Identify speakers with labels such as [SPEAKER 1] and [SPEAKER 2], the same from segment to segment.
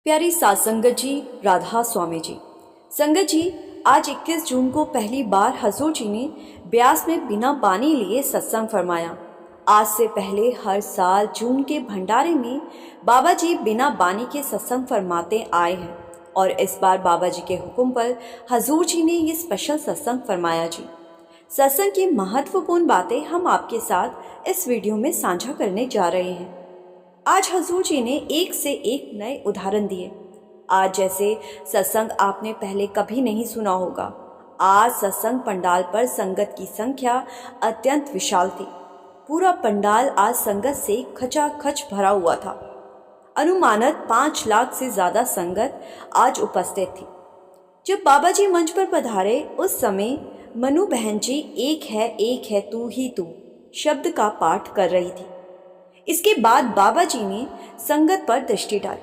[SPEAKER 1] प्यारी सात संगत जी, राधा स्वामी जी। संगत जी, आज 21 जून को पहली बार हजूर जी ने ब्यास में बिना बानी लिए सत्संग फरमाया। आज से पहले हर साल जून के भंडारे में बाबा जी बिना बानी के सत्संग फरमाते आए हैं और इस बार बाबा जी के हुक्म पर हजूर जी ने ये स्पेशल सत्संग फरमाया जी। सत्संग की महत्वपूर्ण बातें हम आपके साथ इस वीडियो में साझा करने जा रहे हैं। आज हजूर जी ने एक से एक नए उदाहरण दिए। आज जैसे सत्संग आपने पहले कभी नहीं सुना होगा। आज सत्संग पंडाल पर संगत की संख्या अत्यंत विशाल थी। पूरा पंडाल आज संगत से खचाखच भरा हुआ था। अनुमानत 5 लाख से ज्यादा संगत आज उपस्थित थी। जब बाबा जी मंच पर पधारे उस समय मनु बहन जी एक है तू ही तू शब्द का पाठ कर रही थी। इसके बाद बाबा जी ने संगत पर दृष्टि डाली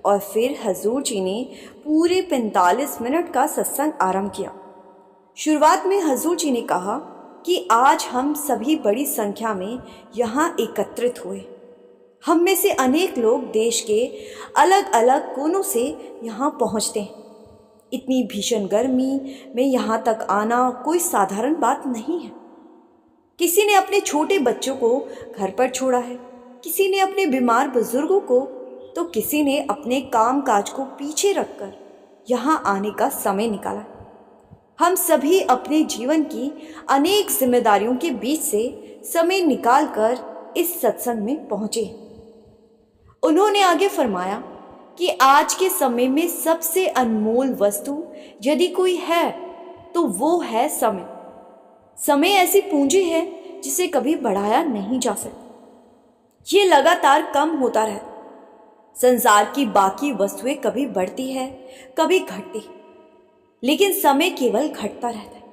[SPEAKER 1] और फिर हजूर जी ने पूरे 45 मिनट का सत्संग आरंभ किया। शुरुआत में हजूर जी ने कहा कि आज हम सभी बड़ी संख्या में यहाँ एकत्रित हुए। हम में से अनेक लोग देश के अलग अलग कोनों से यहाँ पहुँचते हैं। इतनी भीषण गर्मी में यहाँ तक आना कोई साधारण बात नहीं है। किसी ने अपने छोटे बच्चों को घर पर छोड़ा है, किसी ने अपने बीमार बुजुर्गों को, तो किसी ने अपने काम काज को पीछे रखकर यहाँ आने का समय निकाला। हम सभी अपने जीवन की अनेक जिम्मेदारियों के बीच से समय निकालकर इस सत्संग में पहुंचे। उन्होंने आगे फरमाया कि आज के समय में सबसे अनमोल वस्तु यदि कोई है तो वो है समय। समय ऐसी पूंजी है जिसे कभी बढ़ाया नहीं जा सकता। ये लगातार कम होता रहता। संसार की बाकी वस्तुएं कभी बढ़ती है, कभी घटती, लेकिन समय केवल घटता रहता है।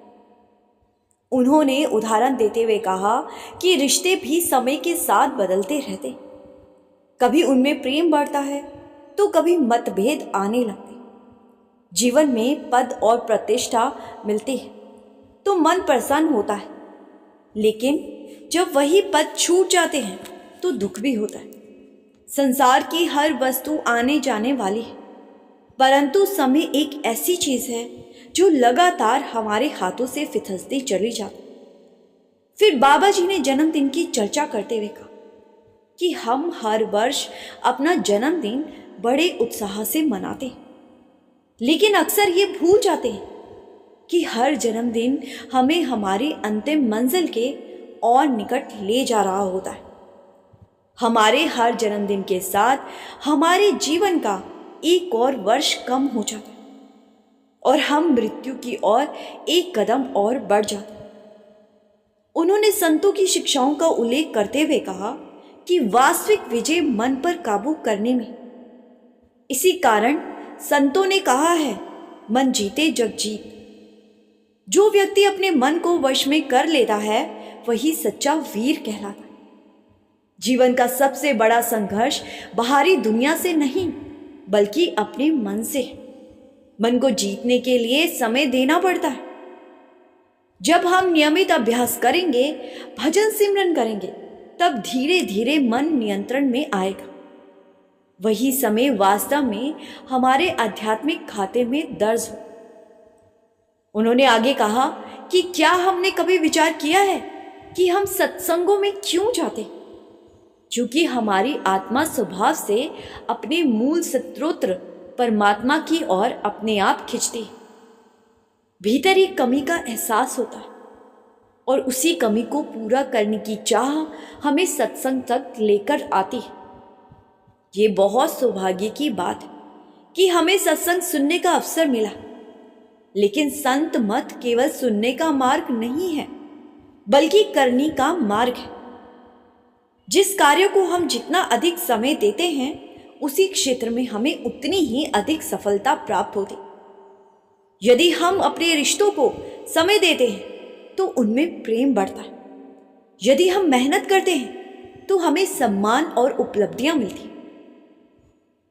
[SPEAKER 1] उन्होंने उदाहरण देते हुए कहा कि रिश्ते भी समय के साथ बदलते रहते। कभी उनमें प्रेम बढ़ता है तो कभी मतभेद आने लगते। जीवन में पद और प्रतिष्ठा मिलती है तो मन प्रसन्न होता है, लेकिन जब वही पद छूट जाते हैं तो दुख भी होता है। संसार की हर वस्तु आने जाने वाली है, परंतु समय एक ऐसी चीज है जो लगातार हमारे हाथों से फिसलती चली जाती। फिर बाबा जी ने जन्मदिन की चर्चा करते हुए कहा कि हम हर वर्ष अपना जन्मदिन बड़े उत्साह से मनाते हैं, लेकिन अक्सर ये भूल जाते हैं कि हर जन्मदिन हमें हमारी अंतिम मंजिल के और निकट ले जा रहा होता है। हमारे हर जन्मदिन के साथ हमारे जीवन का एक और वर्ष कम हो जाता है और हम मृत्यु की ओर एक कदम और बढ़ जाते हैं। उन्होंने संतों की शिक्षाओं का उल्लेख करते हुए कहा कि वास्तविक विजय मन पर काबू करने में। इसी कारण संतों ने कहा है, मन जीते जग जीत। जो व्यक्ति अपने मन को वश में कर लेता है वही सच्चा वीर कहलाता है। जीवन का सबसे बड़ा संघर्ष बाहरी दुनिया से नहीं बल्कि अपने मन से है। मन को जीतने के लिए समय देना पड़ता है। जब हम नियमित अभ्यास करेंगे, भजन सिमरन करेंगे, तब धीरे धीरे मन नियंत्रण में आएगा। वही समय वास्तव में हमारे आध्यात्मिक खाते में दर्ज हो। उन्होंने आगे कहा कि क्या हमने कभी विचार किया है कि हम सत्संगों में क्यों जाते? क्योंकि हमारी आत्मा स्वभाव से अपने मूल स्रोत परमात्मा की ओर अपने आप खिंचती है। भीतर एक कमी का एहसास होता है और उसी कमी को पूरा करने की चाह हमें सत्संग तक लेकर आती है। ये बहुत सौभाग्य की बात है कि हमें सत्संग सुनने का अवसर मिला, लेकिन संत मत केवल सुनने का मार्ग नहीं है बल्कि करने का मार्ग है। जिस कार्य को हम जितना अधिक समय देते हैं उसी क्षेत्र में हमें उतनी ही अधिक सफलता प्राप्त होती। यदि हम अपने रिश्तों को समय देते हैं तो उनमें प्रेम बढ़ता है। यदि हम मेहनत करते हैं तो हमें सम्मान और उपलब्धियां मिलती।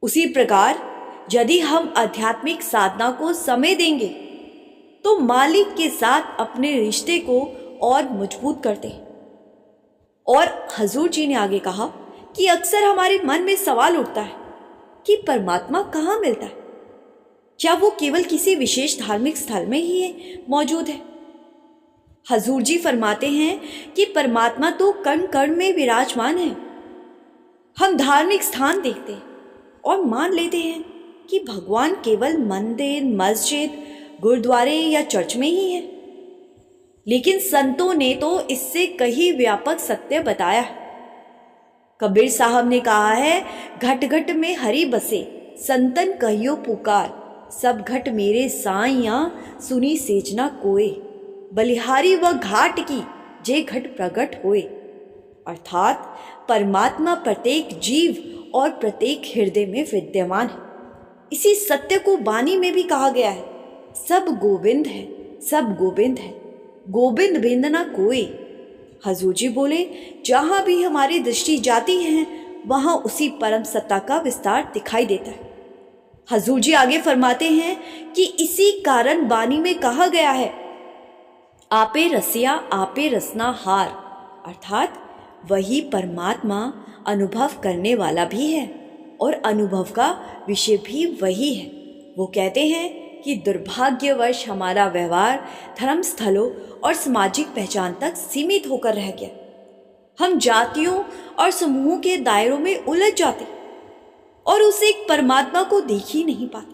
[SPEAKER 1] उसी प्रकार यदि हम आध्यात्मिक साधना को समय देंगे तो मालिक के साथ अपने रिश्ते को और मजबूत करते हैं। और हजूर जी ने आगे कहा कि अक्सर हमारे मन में सवाल उठता है कि परमात्मा कहाँ मिलता है? क्या वो केवल किसी विशेष धार्मिक स्थल में ही मौजूद है? हजूर जी फरमाते हैं कि परमात्मा तो कण कण में विराजमान है। हम धार्मिक स्थान देखते हैं और मान लेते हैं कि भगवान केवल मंदिर, मस्जिद, गुरुद्वारे या चर्च में ही है। लेकिन संतों ने तो इससे कहीं व्यापक सत्य बताया है। कबीर साहब ने कहा है, घट घट में हरि बसे, संतन कहियो पुकार, सब घट मेरे साइया, सुनी सेजना कोय, बलिहारी व घाट की जे घट प्रगट होए। अर्थात परमात्मा प्रत्येक जीव और प्रत्येक हृदय में विद्यमान है। इसी सत्य को वाणी में भी कहा गया है, सब गोविंद है, सब गोविंद है, गोविंद बिंद ना कोई। हजूर जी बोले, जहां भी हमारी दृष्टि जाती है वहां उसी परम सत्ता का विस्तार दिखाई देता है। हजूर जी आगे फरमाते हैं कि इसी कारण वाणी में कहा गया है, आपे रसिया आपे रसना हार। अर्थात वही परमात्मा अनुभव करने वाला भी है और अनुभव का विषय भी वही है। वो कहते हैं कि दुर्भाग्यवश हमारा व्यवहार धर्म स्थलों और सामाजिक पहचान तक सीमित होकर रह गया। हम जातियों और समूहों के दायरों में उलझ जाते और उस एक परमात्मा को देख ही नहीं पाते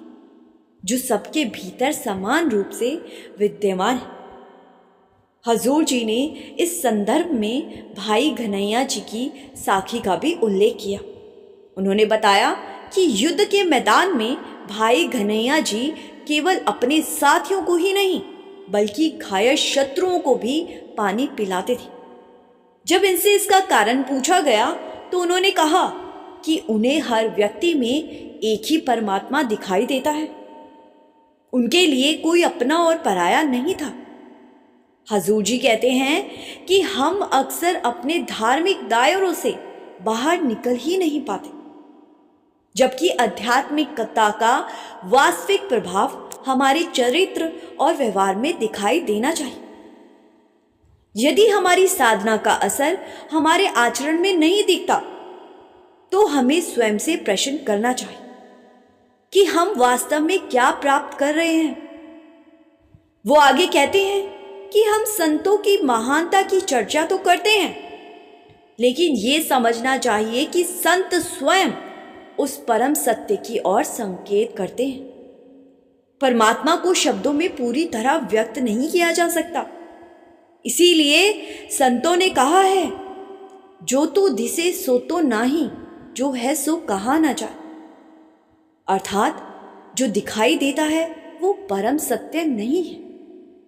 [SPEAKER 1] जो सबके भीतर समान रूप से विद्यमान है। हजूर जी ने इस संदर्भ में भाई घनैया जी की साखी का भी उल्लेख किया। उन्होंने बताया कि युद्ध के मैदान में भाई घनैया जी केवल अपने साथियों को ही नहीं बल्कि घायल शत्रुओं को भी पानी पिलाते थे। जब इनसे इसका कारण पूछा गया तो उन्होंने कहा कि उन्हें हर व्यक्ति में एक ही परमात्मा दिखाई देता है। उनके लिए कोई अपना और पराया नहीं था। हजूर जी कहते हैं कि हम अक्सर अपने धार्मिक दायरों से बाहर निकल ही नहीं पाते, जबकि आध्यात्मिकता का वास्तविक प्रभाव हमारे चरित्र और व्यवहार में दिखाई देना चाहिए। यदि हमारी साधना का असर हमारे आचरण में नहीं दिखता तो हमें स्वयं से प्रश्न करना चाहिए कि हम वास्तव में क्या प्राप्त कर रहे हैं। वो आगे कहते हैं कि हम संतों की महानता की चर्चा तो करते हैं, लेकिन ये समझना चाहिए कि संत स्वयं उस परम सत्य की ओर संकेत करते हैं। परमात्मा को शब्दों में पूरी तरह व्यक्त नहीं किया जा सकता। इसीलिए संतों ने कहा है, जो तो दिसे सो तो नाही, जो है सो कहा ना जाए। अर्थात जो दिखाई देता है वो परम सत्य नहीं है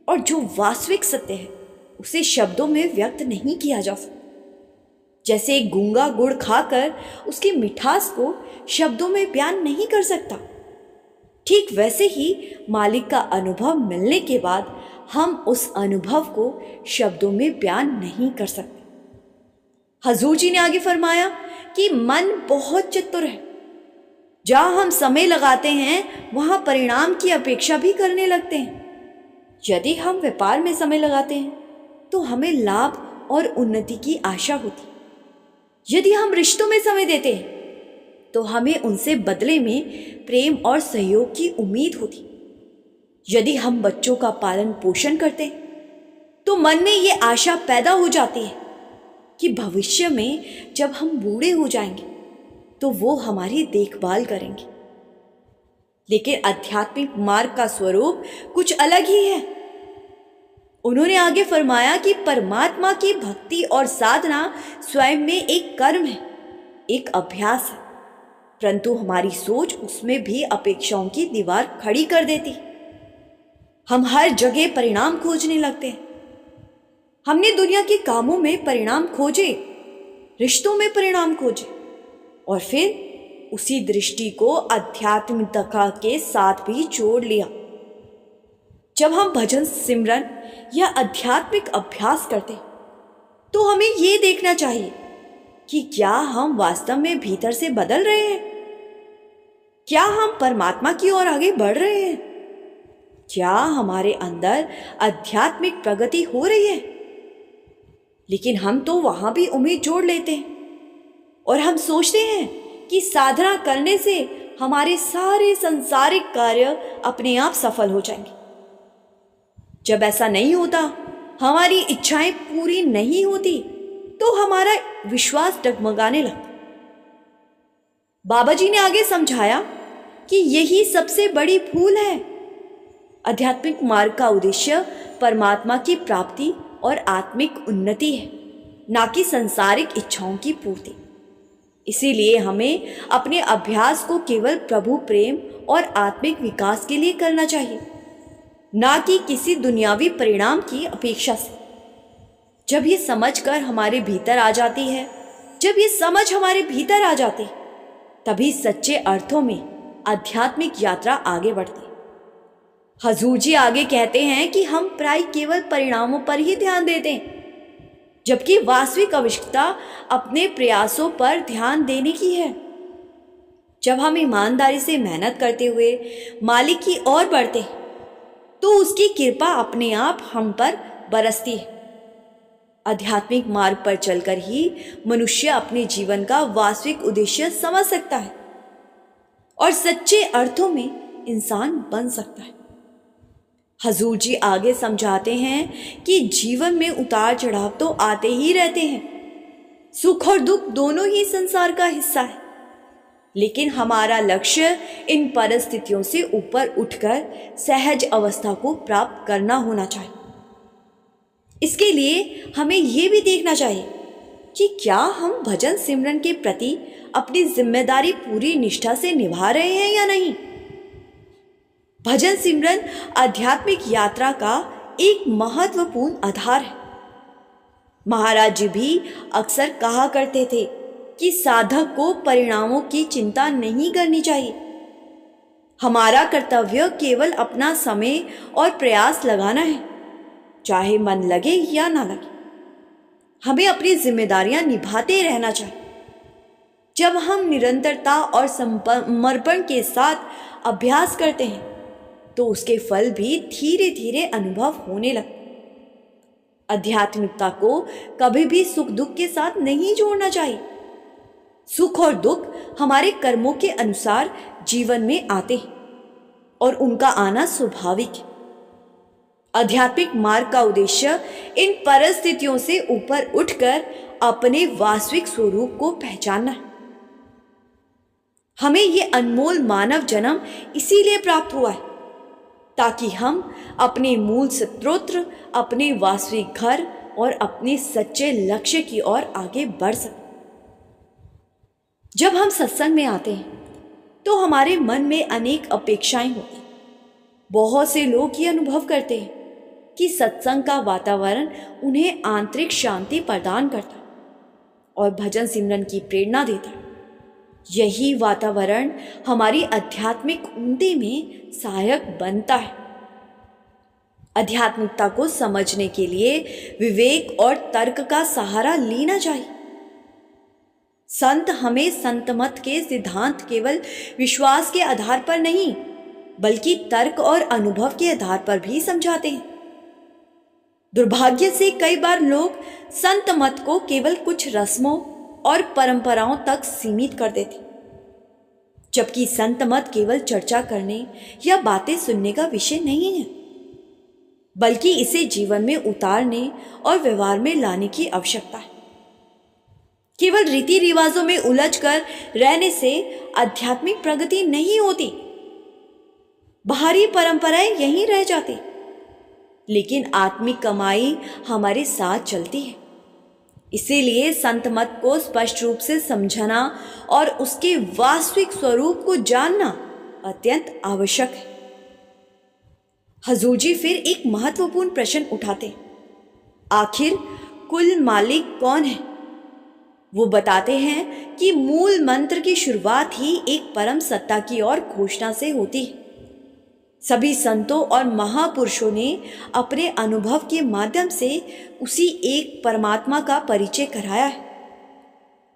[SPEAKER 1] और जो वास्तविक सत्य है उसे शब्दों में व्यक्त नहीं किया जा सकता। जैसे एक गूंगा गुड़ खाकर उसकी मिठास को शब्दों में बयान नहीं कर सकता, ठीक वैसे ही मालिक का अनुभव मिलने के बाद हम उस अनुभव को शब्दों में बयान नहीं कर सकते। हजूर जी ने आगे फरमाया कि मन बहुत चतुर है। जहां हम समय लगाते हैं वहां परिणाम की अपेक्षा भी करने लगते हैं। यदि हम व्यापार में समय लगाते हैं तो हमें लाभ और उन्नति की आशा होती। यदि हम रिश्तों में समय देते हैं तो हमें उनसे बदले में प्रेम और सहयोग की उम्मीद होती। यदि हम बच्चों का पालन पोषण करते हैं तो मन में ये आशा पैदा हो जाती है कि भविष्य में जब हम बूढ़े हो जाएंगे तो वो हमारी देखभाल करेंगे। लेकिन आध्यात्मिक मार्ग का स्वरूप कुछ अलग ही है। उन्होंने आगे फरमाया कि परमात्मा की भक्ति और साधना स्वयं में एक कर्म है, एक अभ्यास है, परंतु हमारी सोच उसमें भी अपेक्षाओं की दीवार खड़ी कर देती। हम हर जगह परिणाम खोजने लगते हैं। हमने दुनिया के कामों में परिणाम खोजे, रिश्तों में परिणाम खोजे और फिर उसी दृष्टि को आध्यात्मिकता के साथ भी जोड़ लिया। जब हम भजन, सिमरन या आध्यात्मिक अभ्यास करते तो हमें ये देखना चाहिए कि क्या हम वास्तव में भीतर से बदल रहे हैं, क्या हम परमात्मा की ओर आगे बढ़ रहे हैं, क्या हमारे अंदर आध्यात्मिक प्रगति हो रही है। लेकिन हम तो वहां भी उम्मीद जोड़ लेते हैं और हम सोचते हैं कि साधना करने से हमारे सारे सांसारिक कार्य अपने आप सफल हो जाएंगे। जब ऐसा नहीं होता, हमारी इच्छाएं पूरी नहीं होती, तो हमारा विश्वास डगमगाने लगता। बाबा जी ने आगे समझाया कि यही सबसे बड़ी भूल है। आध्यात्मिक मार्ग का उद्देश्य परमात्मा की प्राप्ति और आत्मिक उन्नति है, ना कि सांसारिक इच्छाओं की पूर्ति। इसीलिए हमें अपने अभ्यास को केवल प्रभु प्रेम और आत्मिक विकास के लिए करना चाहिए, ना कि किसी दुनियावी परिणाम की अपेक्षा से। जब ये समझ हमारे भीतर आ जाती है, तभी सच्चे अर्थों में आध्यात्मिक यात्रा आगे बढ़ती है। हजूर जी आगे कहते हैं कि हम प्राय केवल परिणामों पर ही ध्यान देते हैं, जबकि वास्तविक आवश्यकता अपने प्रयासों पर ध्यान देने की है। जब हम ईमानदारी से मेहनत करते हुए मालिक की ओर बढ़ते हैं, तो उसकी कृपा अपने आप हम पर बरसती है। आध्यात्मिक मार्ग पर चलकर ही मनुष्य अपने जीवन का वास्तविक उद्देश्य समझ सकता है और सच्चे अर्थों में इंसान बन सकता है। हजूर जी आगे समझाते हैं कि जीवन में उतार चढ़ाव तो आते ही रहते हैं। सुख और दुख दोनों ही संसार का हिस्सा है, लेकिन हमारा लक्ष्य इन परिस्थितियों से ऊपर उठकर सहज अवस्था को प्राप्त करना होना चाहिए। इसके लिए हमें यह भी देखना चाहिए कि क्या हम भजन सिमरन के प्रति अपनी जिम्मेदारी पूरी निष्ठा से निभा रहे हैं या नहीं। भजन सिमरन आध्यात्मिक यात्रा का एक महत्वपूर्ण आधार है। महाराज जी भी अक्सर कहा करते थे कि साधक को परिणामों की चिंता नहीं करनी चाहिए। हमारा कर्तव्य केवल अपना समय और प्रयास लगाना है, चाहे मन लगे या ना लगे। हमें अपनी जिम्मेदारियां निभाते रहना चाहिए। जब हम निरंतरता और समर्पण के साथ अभ्यास करते हैं, तो उसके फल भी धीरे धीरे अनुभव होने लगते। आध्यात्मिकता को कभी भी सुख दुख के साथ नहीं जोड़ना चाहिए। सुख और दुख हमारे कर्मों के अनुसार जीवन में आते हैं और उनका आना स्वाभाविक है। आध्यात्मिक मार्ग का उद्देश्य इन परिस्थितियों से ऊपर उठकर अपने वास्तविक स्वरूप को पहचानना है। हमें यह अनमोल मानव जन्म इसीलिए प्राप्त हुआ है, ताकि हम अपने मूल स्रोत, अपने वास्तविक घर और अपने सच्चे लक्ष्य की ओर आगे बढ़ सकें। जब हम सत्संग में आते हैं, तो हमारे मन में अनेक अपेक्षाएं होती हैं। बहुत से लोग ये अनुभव करते हैं कि सत्संग का वातावरण उन्हें आंतरिक शांति प्रदान करता है और भजन सिमरन की प्रेरणा देता है। यही वातावरण हमारी आध्यात्मिक उन्नति में सहायक बनता है। आध्यात्मिकता को समझने के लिए विवेक और तर्क का सहारा लेना चाहिए। संत हमें संत मत के सिद्धांत केवल विश्वास के आधार पर नहीं, बल्कि तर्क और अनुभव के आधार पर भी समझाते हैं। दुर्भाग्य से कई बार लोग संत मत को केवल कुछ रस्मों और परंपराओं तक सीमित कर देते, जबकि संत मत केवल चर्चा करने या बातें सुनने का विषय नहीं है, बल्कि इसे जीवन में उतारने और व्यवहार में लाने की आवश्यकता है। केवल रीति रिवाजों में उलझकर रहने से आध्यात्मिक प्रगति नहीं होती। बाहरी परंपराएं यहीं रह जाती, लेकिन आत्मिक कमाई हमारे साथ चलती है। इसीलिए संत मत को स्पष्ट रूप से समझना और उसके वास्तविक स्वरूप को जानना अत्यंत आवश्यक है। हजूर जी फिर एक महत्वपूर्ण प्रश्न उठाते, आखिर कुल मालिक कौन है। वो बताते हैं कि मूल मंत्र की शुरुआत ही एक परम सत्ता की ओर घोषणा से होती है। सभी संतों और महापुरुषों ने अपने अनुभव के माध्यम से उसी एक परमात्मा का परिचय कराया है।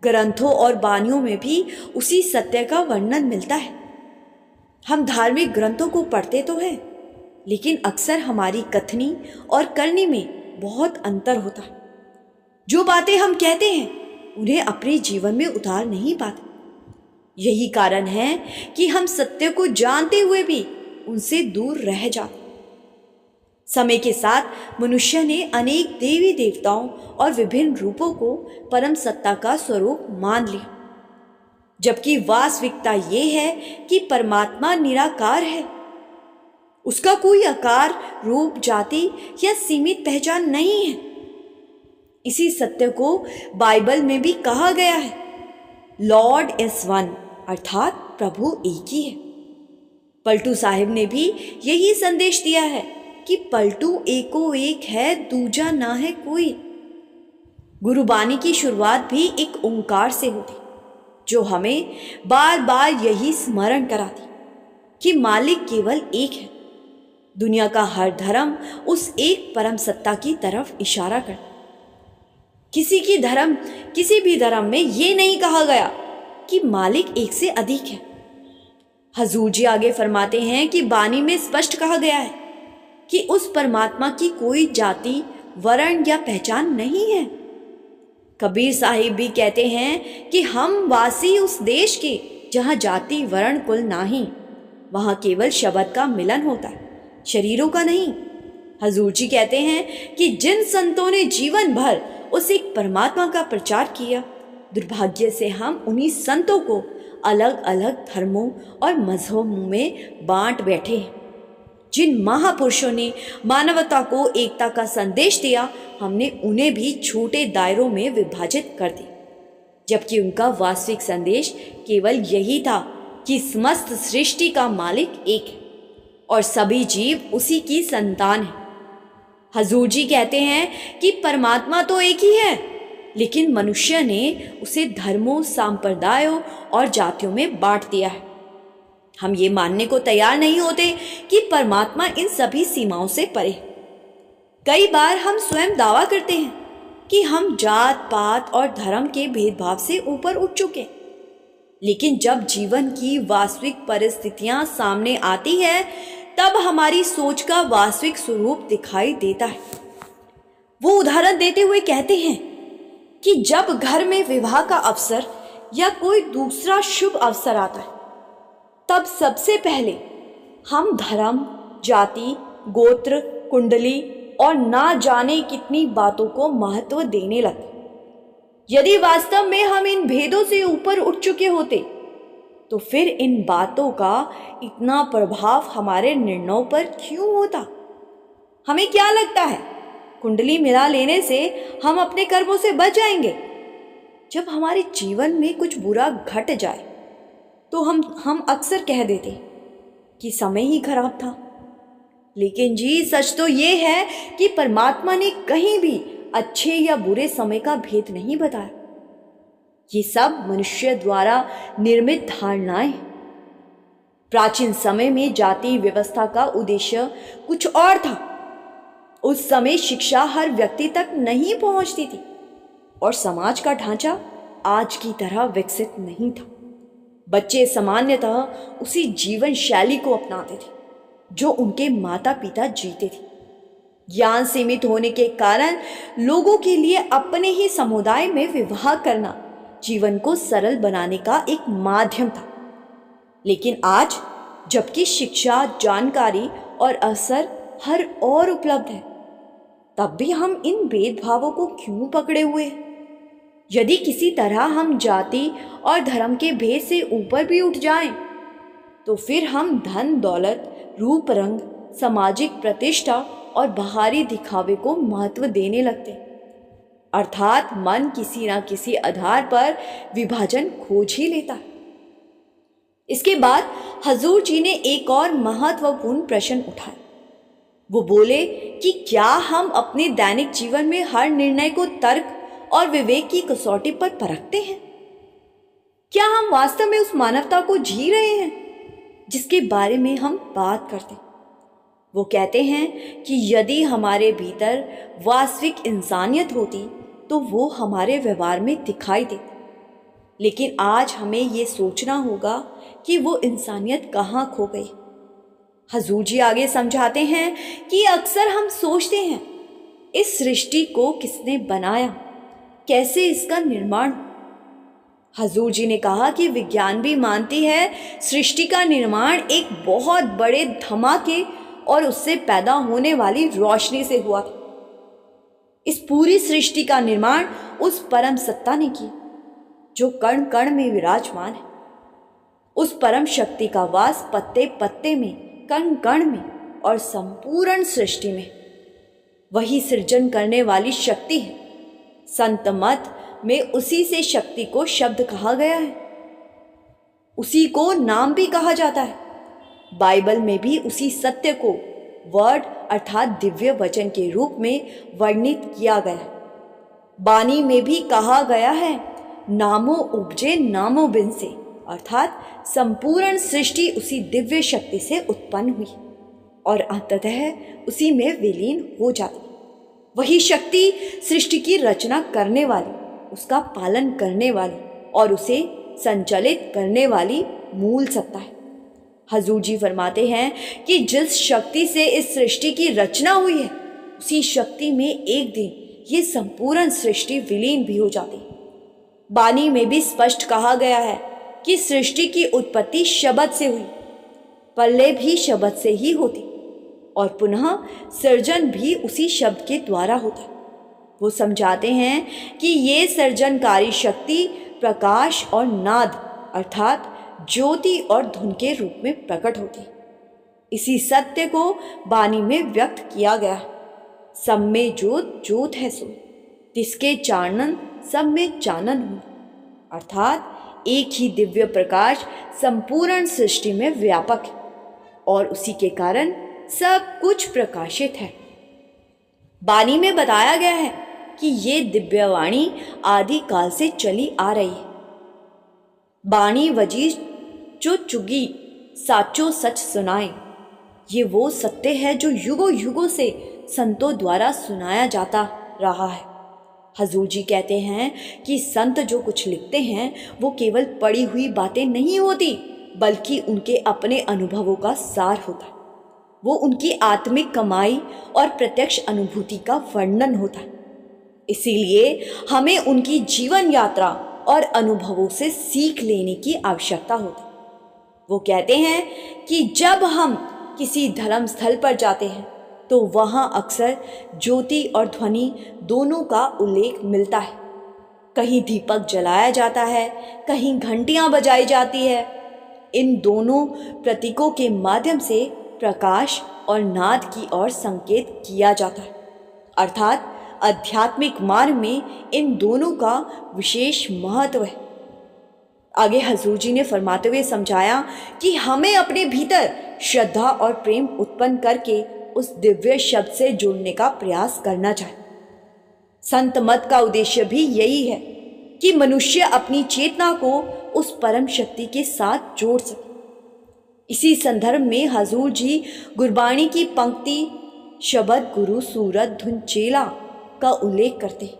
[SPEAKER 1] ग्रंथों और वाणियों में भी उसी सत्य का वर्णन मिलता है। हम धार्मिक ग्रंथों को पढ़ते तो हैं, लेकिन अक्सर हमारी कथनी और करनी में बहुत अंतर होता है। जो बातें हम कहते हैं, उन्हें अपने जीवन में उतार नहीं पाते। यही कारण है कि हम सत्य को जानते हुए भी उनसे दूर रह जाते। समय के साथ मनुष्य ने अनेक देवी देवताओं और विभिन्न रूपों को परम सत्ता का स्वरूप मान लिया, जबकि वास्तविकता ये है कि परमात्मा निराकार है। उसका कोई आकार, रूप, जाति या सीमित पहचान नहीं है। इसी सत्य को बाइबल में भी कहा गया है, लॉर्ड इज वन, अर्थात प्रभु एक ही है। पलटू साहिब ने भी यही संदेश दिया है कि पलटू एको एक है, दूजा ना है कोई। गुरुबानी की शुरुआत भी एक ओंकार से होती, जो हमें बार बार यही स्मरण कराती कि मालिक केवल एक है। दुनिया का हर धर्म उस एक परम सत्ता की तरफ इशारा करता। किसी भी धर्म में ये नहीं कहा गया कि मालिक एक से अधिक है। हजूर जी आगे फरमाते हैं कि बानी में स्पष्ट कहा गया है कि उस परमात्मा की कोई जाति, वर्ण या पहचान नहीं है। कबीर साहिब भी कहते हैं कि हम वासी उस देश के जहाँ जाति, वर्ण, कुल नहीं, वहाँ केवल शब्द का मिलन होता है, शरीरों का नहीं। हजूर जी कहते हैं कि जिन संतों ने जीवन भर उस एक परमात्मा का प्रचार किया, दुर्भाग्य से हम उन्हीं संतों को अलग अलग धर्मों और मजहबों में बांट बैठे हैं। जिन महापुरुषों ने मानवता को एकता का संदेश दिया, हमने उन्हें भी छोटे दायरों में विभाजित कर दिया, जबकि उनका वास्तविक संदेश केवल यही था कि समस्त सृष्टि का मालिक एक है और सभी जीव उसी की संतान है। हजूर जी कहते हैं कि परमात्मा तो एक ही है, लेकिन मनुष्य ने उसे धर्मों, संप्रदायों और जातियों में बांट दिया है। हम ये मानने को तैयार नहीं होते कि परमात्मा इन सभी सीमाओं से परे। कई बार हम स्वयं दावा करते हैं कि हम जात, पात और धर्म के भेदभाव से ऊपर उठ चुके हैं, लेकिन जब जीवन की वास्तविक परिस्थितियां सामने आती है, तब हमारी सोच का वास्तविक स्वरूप दिखाई देता है। वो उदाहरण देते हुए कहते हैं कि जब घर में विवाह का अवसर या कोई दूसरा शुभ अवसर आता है, तब सबसे पहले हम धर्म, जाति, गोत्र, कुंडली और ना जाने कितनी बातों को महत्व देने लगते। यदि वास्तव में हम इन भेदों से ऊपर उठ चुके होते, तो फिर इन बातों का इतना प्रभाव हमारे निर्णयों पर क्यों होता? हमें क्या लगता है, कुंडली मिला लेने से हम अपने कर्मों से बच जाएंगे? जब हमारे जीवन में कुछ बुरा घट जाए, तो हम अक्सर कह देते कि समय ही खराब था। लेकिन जी, सच तो ये है कि परमात्मा ने कहीं भी अच्छे या बुरे समय का भेद नहीं बताया। ये सब मनुष्य द्वारा निर्मित धारणाएं। प्राचीन समय में जाति व्यवस्था का उद्देश्य कुछ और था। उस समय शिक्षा हर व्यक्ति तक नहीं पहुंचती थी और समाज का ढांचा आज की तरह विकसित नहीं था। बच्चे सामान्यतः उसी जीवन शैली को अपनाते थे जो उनके माता पिता जीते थे। ज्ञान सीमित होने के कारण लोगों के लिए अपने ही समुदाय में विवाह करना जीवन को सरल बनाने का एक माध्यम था। लेकिन आज, जबकि शिक्षा, जानकारी और अवसर हर ओर उपलब्ध है, तब भी हम इन भेदभावों को क्यों पकड़े हुए हैं? यदि किसी तरह हम जाति और धर्म के भेद से ऊपर भी उठ जाएं, तो फिर हम धन, दौलत, रूप, रंग, सामाजिक प्रतिष्ठा और बाहरी दिखावे को महत्व देने लगते, अर्थात मन किसी न किसी आधार पर विभाजन खोज ही लेता है। इसके बाद हजूर जी ने एक और महत्वपूर्ण प्रश्न उठाया। वो बोले कि क्या हम अपने दैनिक जीवन में हर निर्णय को तर्क और विवेक की कसौटी पर परखते हैं? क्या हम वास्तव में उस मानवता को जी रहे हैं जिसके बारे में हम बात करते हैं? वो कहते हैं कि यदि हमारे भीतर वास्तविक इंसानियत होती तो वो हमारे व्यवहार में दिखाई देती। लेकिन आज हमें ये सोचना होगा कि वो इंसानियत कहाँ खो गई। हजूर जी आगे समझाते हैं कि अक्सर हम सोचते हैं, इस सृष्टि को किसने बनाया, कैसे इसका निर्माण। हजूर जी ने कहा कि विज्ञान भी मानती है सृष्टि का निर्माण एक बहुत बड़े धमाके और उससे पैदा होने वाली रोशनी से हुआ था। इस पूरी सृष्टि का निर्माण उस परम सत्ता ने किया जो कण कण में विराजमान है। उस परम शक्ति का वास पत्ते पत्ते में, कण कण में और संपूर्ण सृष्टि में। वही सृजन करने वाली शक्ति है। संत मत में उसी से शक्ति को शब्द कहा गया है, उसी को नाम भी कहा जाता है। बाइबल में भी उसी सत्य को वर्ड अर्थात दिव्य वचन के रूप में वर्णित किया गया है। बानी में भी कहा गया है, नामो उपजे नामो बिन से, अर्थात संपूर्ण सृष्टि उसी दिव्य शक्ति से उत्पन्न हुई और अंततः उसी में विलीन हो जाती। वही शक्ति सृष्टि की रचना करने वाली, उसका पालन करने वाली और उसे संचालित करने वाली मूल सत्ता है। हजूर जी फरमाते हैं कि जिस शक्ति से इस सृष्टि की रचना हुई है, उसी शक्ति में एक दिन ये संपूर्ण सृष्टि विलीन भी हो जाती। बानी में भी स्पष्ट कहा गया है कि सृष्टि की उत्पत्ति शब्द से हुई, प्रलय भी शब्द से ही होती और पुनः सृजन भी उसी शब्द के द्वारा होता। वो समझाते हैं कि ये सर्जनकारी शक्ति प्रकाश और नाद अर्थात ज्योति और धुन के रूप में प्रकट होती। इसी सत्य को बानी में व्यक्त किया गया है। सब में ज्योत ज्योत है सो, तिसके चानन सब में चानन हो, अर्थात एक ही दिव्य प्रकाश संपूर्ण सृष्टि में व्यापक है और उसी के कारण सब कुछ प्रकाशित है। बानी में बताया गया है कि ये दिव्यवाणी आदि काल से चली आ रही है। बाणी वजी जो चुगी साचो सच सुनाए, ये वो सत्य है जो युगों युगों से संतों द्वारा सुनाया जाता रहा है। हजूर जी कहते हैं कि संत जो कुछ लिखते हैं वो केवल पढ़ी हुई बातें नहीं होती, बल्कि उनके अपने अनुभवों का सार होता है। वो उनकी आत्मिक कमाई और प्रत्यक्ष अनुभूति का वर्णन होता है। इसीलिए हमें उनकी जीवन यात्रा और अनुभवों से सीख लेने की आवश्यकता होती। वो कहते हैं कि जब हम किसी धर्म स्थल पर जाते हैं तो वहाँ अक्सर ज्योति और ध्वनि दोनों का उल्लेख मिलता है। कहीं दीपक जलाया जाता है, कहीं घंटियाँ बजाई जाती है। इन दोनों प्रतीकों के माध्यम से प्रकाश और नाद की ओर संकेत किया जाता है, अर्थात आध्यात्मिक मार्ग में इन दोनों का विशेष महत्व है। आगे हजूर जी ने फरमाते हुए समझाया कि हमें अपने भीतर श्रद्धा और प्रेम उत्पन्न करके उस दिव्य शब्द से जुड़ने का प्रयास करना चाहिए। संत मत का उद्देश्य भी यही है कि मनुष्य अपनी चेतना को उस परम शक्ति के साथ जोड़ सके। इसी संदर्भ में हजूर जी गुरबाणी की पंक्ति शब्द गुरु सूरत धुन चेला का उल्लेख करते।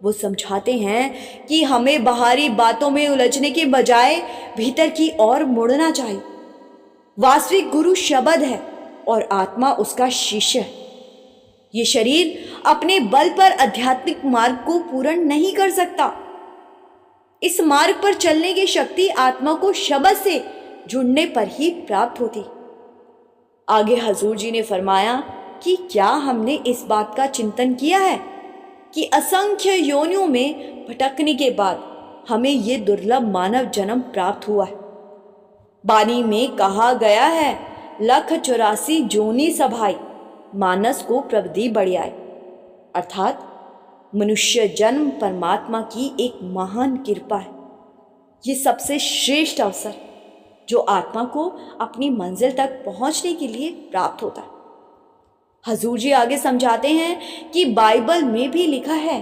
[SPEAKER 1] वो समझाते हैं कि हमें बाहरी बातों में उलझने के बजाय भीतर की ओर मुड़ना चाहिए। वास्तविक गुरु शब्द है और आत्मा उसका शिष्य है। ये शरीर अपने बल पर आध्यात्मिक मार्ग को पूर्ण नहीं कर सकता। इस मार्ग पर चलने की शक्ति आत्मा को शब्द से जुड़ने पर ही प्राप्त होती। आगे हजूर जी ने फरमाया कि क्या हमने इस बात का चिंतन किया है कि असंख्य योनियों में भटकने के बाद हमें ये दुर्लभ मानव जन्म प्राप्त हुआ है। बानी में कहा गया है, 184 जोनी सभाई मानस को प्रवधि बढ़ियाए, अर्थात मनुष्य जन्म परमात्मा की एक महान कृपा है। ये सबसे श्रेष्ठ अवसर जो आत्मा को अपनी मंजिल तक पहुंचने के लिए प्राप्त होता है। हजूर जी आगे समझाते हैं कि बाइबल में भी लिखा है,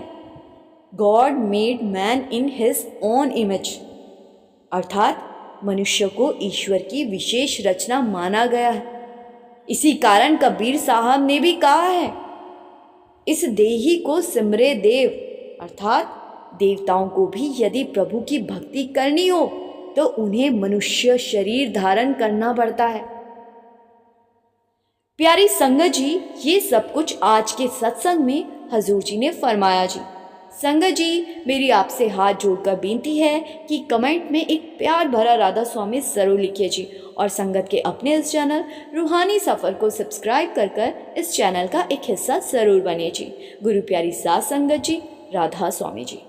[SPEAKER 1] God made man in his own image, अर्थात मनुष्य को ईश्वर की विशेष रचना माना गया है। इसी कारण कबीर साहब ने भी कहा है, इस देही को सिमरे देव, अर्थात देवताओं को भी यदि प्रभु की भक्ति करनी हो तो उन्हें मनुष्य शरीर धारण करना पड़ता है। प्यारी संगत जी, ये सब कुछ आज के सत्संग में हजूर जी ने फरमाया जी। संगत जी, मेरी आपसे हाथ जोड़कर बेनती है कि कमेंट में एक प्यार भरा राधा स्वामी ज़रूर लिखिए जी, और संगत के अपने इस चैनल रूहानी सफ़र को सब्सक्राइब कर इस चैनल का एक हिस्सा ज़रूर बनिए जी। गुरु प्यारी साथ संगत जी, राधा स्वामी जी।